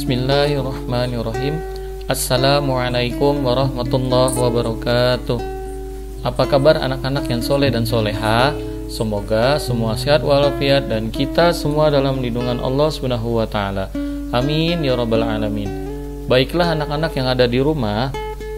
Bismillahirrahmanirrahim. Assalamualaikum warahmatullahi wabarakatuh. Apa kabar anak-anak yang soleh dan soleha? Semoga semua sehat walafiat dan kita semua dalam lindungan Allah Subhanahu wa taala. Amin ya rabbal alamin. Baiklah anak-anak yang ada di rumah,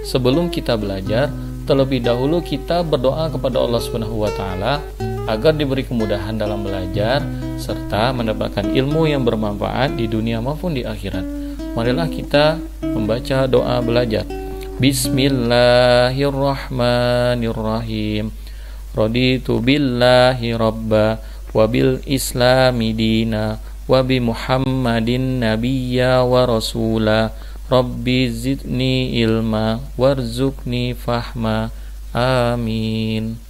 sebelum kita belajar, terlebih dahulu kita berdoa kepada Allah Subhanahu wa taala agar diberi kemudahan dalam belajar serta mendapatkan ilmu yang bermanfaat di dunia maupun di akhirat. Marilah kita membaca doa belajar. Bismillahirrahmanirrahim. Raditu billahi rabba wa bil islami dina wa bi Muhammadin nabiyya wa rasula. Rabbi zidni ilma warzuqni fahma. Amin.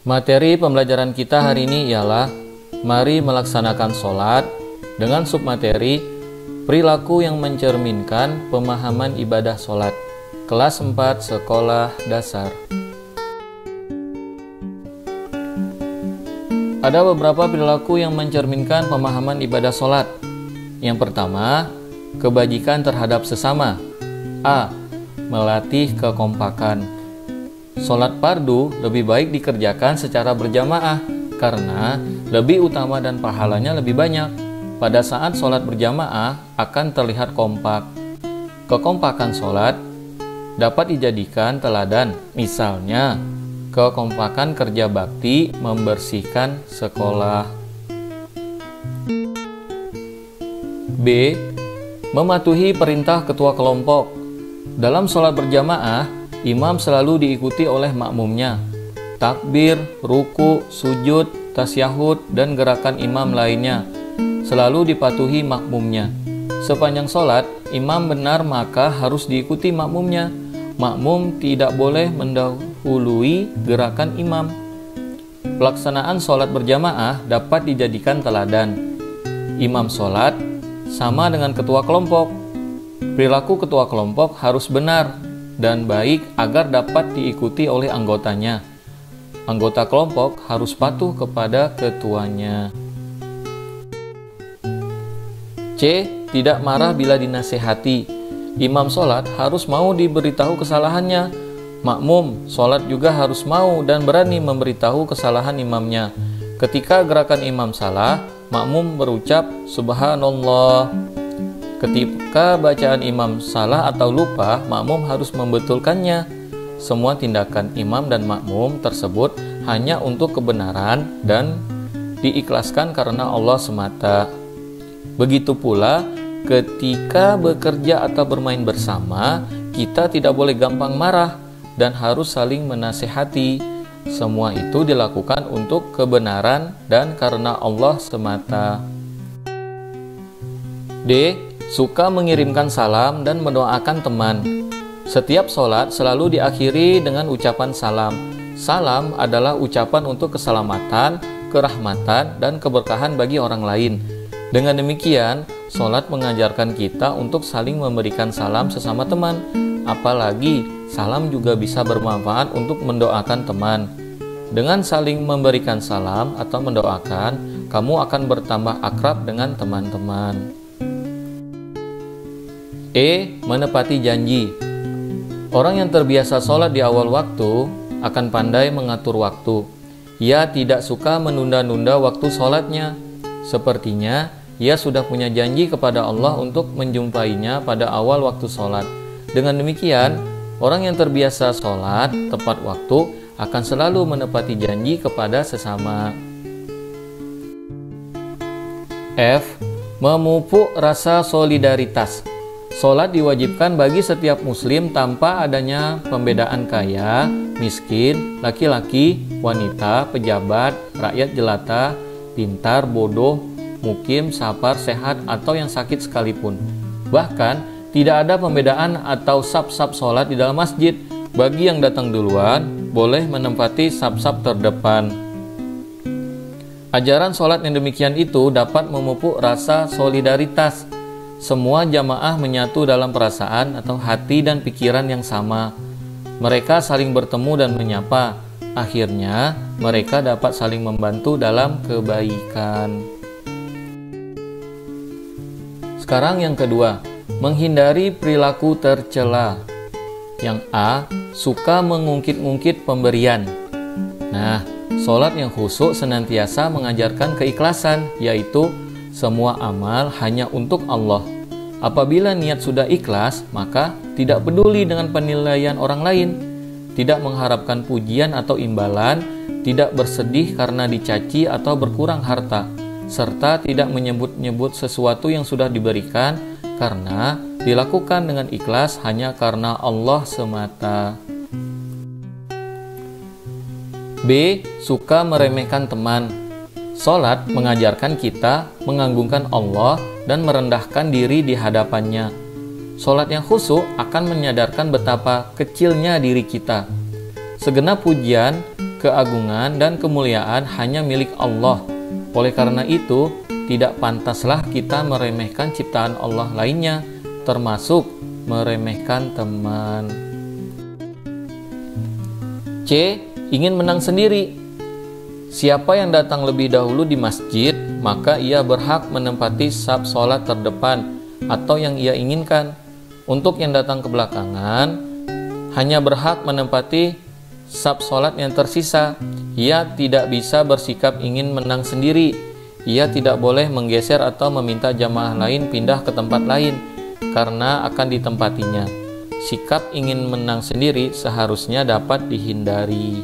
Materi pembelajaran kita hari ini ialah mari melaksanakan sholat dengan submateri perilaku yang mencerminkan pemahaman ibadah sholat. Kelas 4 Sekolah Dasar. Ada beberapa perilaku yang mencerminkan pemahaman ibadah sholat. Yang pertama, kebajikan terhadap sesama. A. Melatih kekompakan. Sholat fardu lebih baik dikerjakan secara berjamaah karena lebih utama dan pahalanya lebih banyak. Pada saat sholat berjamaah akan terlihat kompak. Kekompakan sholat dapat dijadikan teladan, misalnya kekompakan kerja bakti membersihkan sekolah. B. Mematuhi perintah ketua kelompok. Dalam sholat berjamaah, imam selalu diikuti oleh makmumnya. Takbir, ruku, sujud, tasyahud, dan gerakan imam lainnya selalu dipatuhi makmumnya. Sepanjang sholat, imam benar maka harus diikuti makmumnya. Makmum tidak boleh mendahului gerakan imam. Pelaksanaan sholat berjamaah dapat dijadikan teladan. Imam sholat sama dengan ketua kelompok. Perilaku ketua kelompok harus benar dan baik agar dapat diikuti oleh anggotanya. Anggota kelompok harus patuh kepada ketuanya. C. Tidak marah bila dinasehati. Imam sholat harus mau diberitahu kesalahannya. Makmum sholat juga harus mau dan berani memberitahu kesalahan imamnya. Ketika gerakan imam salah, makmum berucap Subhanallah. Ketika bacaan imam salah atau lupa, makmum harus membetulkannya. Semua tindakan imam dan makmum tersebut hanya untuk kebenaran dan diikhlaskan karena Allah semata. Begitu pula ketika bekerja atau bermain bersama, kita tidak boleh gampang marah dan harus saling menasehati. Semua itu dilakukan untuk kebenaran dan karena Allah semata. D. Suka mengirimkan salam dan mendoakan teman. Setiap sholat selalu diakhiri dengan ucapan salam. Salam adalah ucapan untuk keselamatan, kerahmatan, dan keberkahan bagi orang lain. Dengan demikian, sholat mengajarkan kita untuk saling memberikan salam sesama teman. Apalagi, salam juga bisa bermanfaat untuk mendoakan teman. Dengan saling memberikan salam atau mendoakan, kamu akan bertambah akrab dengan teman-teman. E. Menepati janji. Orang yang terbiasa sholat di awal waktu akan pandai mengatur waktu. Ia tidak suka menunda-nunda waktu sholatnya. Sepertinya ia sudah punya janji kepada Allah untuk menjumpainya pada awal waktu sholat. Dengan demikian, orang yang terbiasa sholat tepat waktu akan selalu menepati janji kepada sesama. F. Memupuk rasa solidaritas. Sholat diwajibkan bagi setiap muslim tanpa adanya pembedaan kaya, miskin, laki-laki, wanita, pejabat, rakyat jelata, pintar, bodoh, mukim, sapar, sehat, atau yang sakit sekalipun. Bahkan, tidak ada pembedaan atau saf-saf sholat di dalam masjid. Bagi yang datang duluan, boleh menempati saf-saf terdepan. Ajaran sholat yang demikian itu dapat memupuk rasa solidaritas. Semua jamaah menyatu dalam perasaan atau hati dan pikiran yang sama. Mereka saling bertemu dan menyapa. Akhirnya, mereka dapat saling membantu dalam kebaikan. Sekarang yang kedua, menghindari perilaku tercela. Yang A, suka mengungkit-ungkit pemberian. Nah, sholat yang khusyuk senantiasa mengajarkan keikhlasan, yaitu semua amal hanya untuk Allah. Apabila niat sudah ikhlas, maka tidak peduli dengan penilaian orang lain, tidak mengharapkan pujian atau imbalan, tidak bersedih karena dicaci atau berkurang harta, serta tidak menyebut-nyebut sesuatu yang sudah diberikan karena dilakukan dengan ikhlas hanya karena Allah semata. B. Suka meremehkan teman. Sholat mengajarkan kita mengagungkan Allah dan merendahkan diri di hadapannya. Sholat yang khusyuk akan menyadarkan betapa kecilnya diri kita. Segenap pujian, keagungan, dan kemuliaan hanya milik Allah. Oleh karena itu, tidak pantaslah kita meremehkan ciptaan Allah lainnya, termasuk meremehkan teman. C. Ingin menang sendiri. Siapa yang datang lebih dahulu di masjid, maka ia berhak menempati saf sholat terdepan atau yang ia inginkan. Untuk yang datang kebelakangan, hanya berhak menempati saf sholat yang tersisa. Ia tidak bisa bersikap ingin menang sendiri. Ia tidak boleh menggeser atau meminta jamaah lain pindah ke tempat lain karena akan ditempatinya. Sikap ingin menang sendiri seharusnya dapat dihindari.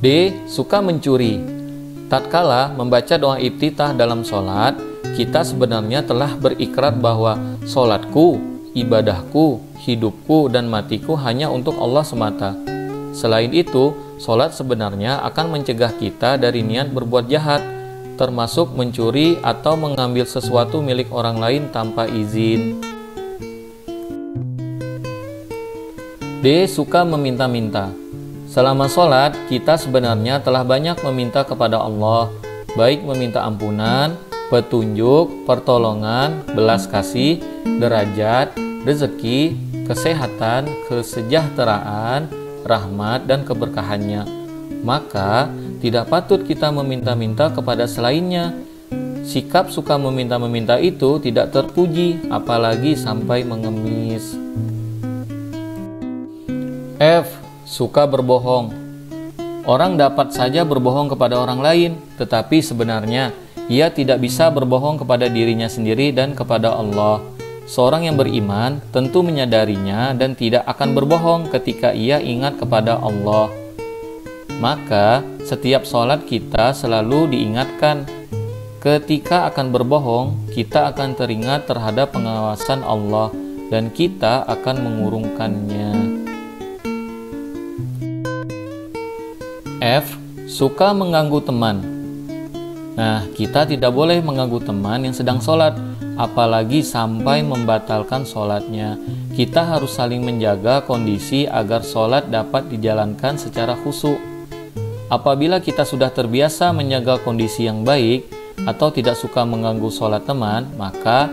D. Suka mencuri. Tatkala membaca doa iftitah dalam sholat, kita sebenarnya telah berikrar bahwa sholatku, ibadahku, hidupku, dan matiku hanya untuk Allah semata. Selain itu, sholat sebenarnya akan mencegah kita dari niat berbuat jahat, termasuk mencuri atau mengambil sesuatu milik orang lain tanpa izin. D. Suka meminta-minta. Selama sholat, kita sebenarnya telah banyak meminta kepada Allah, baik meminta ampunan, petunjuk, pertolongan, belas kasih, derajat, rezeki, kesehatan, kesejahteraan, rahmat, dan keberkahannya. Maka, tidak patut kita meminta-minta kepada selainnya. Sikap suka meminta-meminta itu tidak terpuji, apalagi sampai mengemis. F. Suka berbohong. Orang dapat saja berbohong kepada orang lain, tetapi sebenarnya ia tidak bisa berbohong kepada dirinya sendiri dan kepada Allah. Seorang yang beriman tentu menyadarinya dan tidak akan berbohong ketika ia ingat kepada Allah. Maka setiap sholat kita selalu diingatkan, ketika akan berbohong, kita akan teringat terhadap pengawasan Allah dan kita akan mengurungkannya. F. Suka mengganggu teman. Nah, kita tidak boleh mengganggu teman yang sedang sholat, apalagi sampai membatalkan sholatnya. Kita harus saling menjaga kondisi agar sholat dapat dijalankan secara khusyuk. Apabila kita sudah terbiasa menjaga kondisi yang baik atau tidak suka mengganggu sholat teman, maka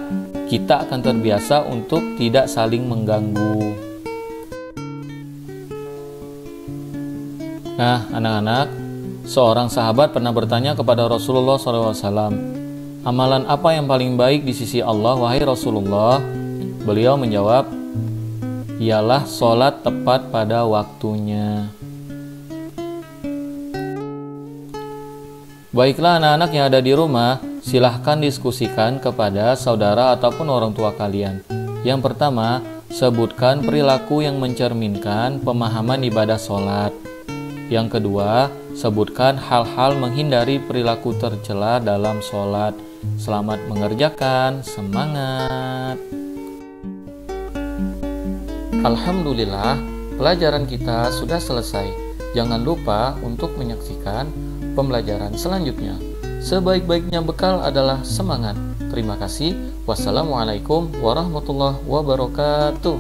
kita akan terbiasa untuk tidak saling mengganggu. Nah, anak-anak, seorang sahabat pernah bertanya kepada Rasulullah SAW, amalan apa yang paling baik di sisi Allah, wahai Rasulullah? Beliau menjawab, ialah sholat tepat pada waktunya. Baiklah anak-anak yang ada di rumah, silahkan diskusikan kepada saudara ataupun orang tua kalian. Yang pertama, sebutkan perilaku yang mencerminkan pemahaman ibadah sholat. Yang kedua, sebutkan hal-hal menghindari perilaku tercela dalam sholat. Selamat mengerjakan, semangat! Alhamdulillah, pelajaran kita sudah selesai. Jangan lupa untuk menyaksikan pembelajaran selanjutnya. Sebaik-baiknya bekal adalah semangat. Terima kasih. Wassalamualaikum warahmatullahi wabarakatuh.